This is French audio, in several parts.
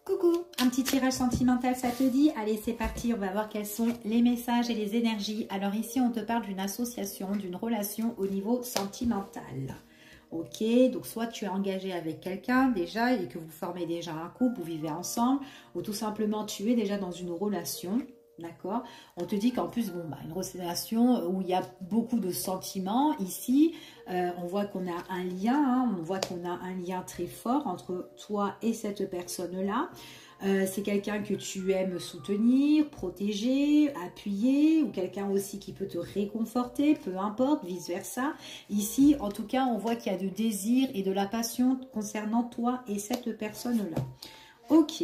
Coucou, un petit tirage sentimental, ça te dit? Allez, c'est parti, on va voir quels sont les messages et les énergies. Alors ici, on te parle d'une association, d'une relation au niveau sentimental. Ok, donc soit tu es engagé avec quelqu'un déjà et que vous formez déjà un couple, vous vivez ensemble, ou tout simplement tu es déjà dans une relation. D'accord. On te dit qu'en plus, bon, une relation où il y a beaucoup de sentiments. Ici, on voit qu'on a un lien, hein, on voit qu'on a un lien très fort entre toi et cette personne-là. C'est quelqu'un que tu aimes soutenir, protéger, appuyer, ou quelqu'un aussi qui peut te réconforter, peu importe, vice-versa. Ici, en tout cas, on voit qu'il y a du désir et de la passion concernant toi et cette personne-là. Ok.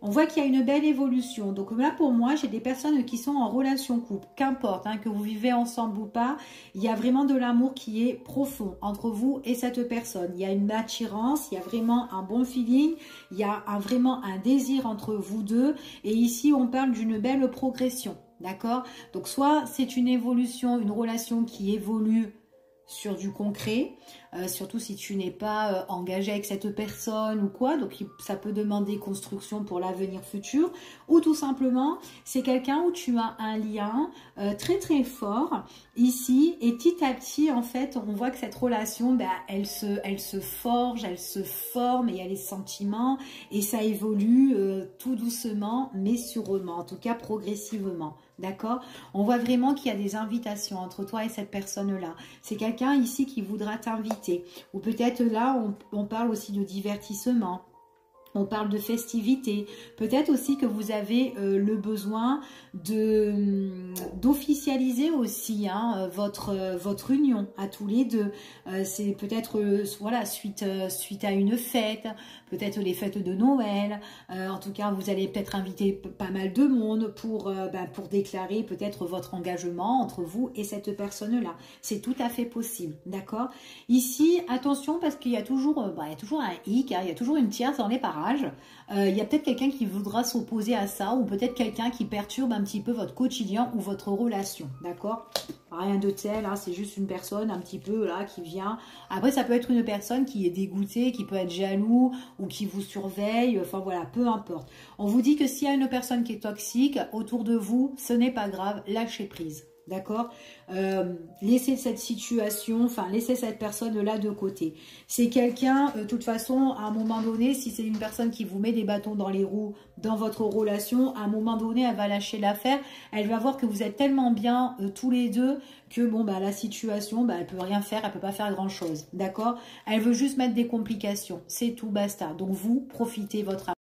On voit qu'il y a une belle évolution. Donc là, pour moi, j'ai des personnes qui sont en relation couple. Qu'importe, hein, que vous vivez ensemble ou pas, il y a vraiment de l'amour qui est profond entre vous et cette personne. Il y a une attirance, il y a vraiment un bon feeling, il y a vraiment un désir entre vous deux. Et ici, on parle d'une belle progression. D'accord? Donc soit c'est une évolution, une relation qui évolue sur du concret, surtout si tu n'es pas engagé avec cette personne ou quoi, donc ça peut demander construction pour l'avenir futur, ou tout simplement c'est quelqu'un où tu as un lien très très fort ici, et petit à petit en fait on voit que cette relation elle se forge, elle se forme, et il y a les sentiments et ça évolue tout doucement mais sûrement, en tout cas progressivement. D'accord? On voit vraiment qu'il y a des invitations entre toi et cette personne-là. C'est quelqu'un ici qui voudra t'inviter. Ou peut-être là, on parle aussi de divertissement. On parle de festivité. Peut-être aussi que vous avez le besoin d'officialiser aussi hein, votre union à tous les deux. C'est peut-être voilà suite à une fête, peut-être les fêtes de Noël. En tout cas, vous allez peut-être inviter pas mal de monde pour déclarer peut-être votre engagement entre vous et cette personne-là. C'est tout à fait possible, d'accord? Ici, attention parce qu'il y a toujours, un hic, hein, il y a toujours une tierce dans les parages. Il y a peut-être quelqu'un qui voudra s'opposer à ça, ou peut-être quelqu'un qui perturbe un petit peu votre quotidien ou votre relation, d'accord? Rien de tel, hein, c'est juste une personne un petit peu là qui vient. Après, ça peut être une personne qui est dégoûtée, qui peut être jaloux ou qui vous surveille, enfin voilà, peu importe. On vous dit que s'il y a une personne qui est toxique autour de vous, ce n'est pas grave, lâchez prise. D'accord? Laissez cette situation, enfin laissez cette personne-là de côté. C'est quelqu'un, de toute façon, à un moment donné, si c'est une personne qui vous met des bâtons dans les roues dans votre relation, à un moment donné, elle va lâcher l'affaire. Elle va voir que vous êtes tellement bien tous les deux que bon la situation, elle peut rien faire, elle peut pas faire grand-chose. D'accord? Elle veut juste mettre des complications. C'est tout, basta. Donc vous, profitez votre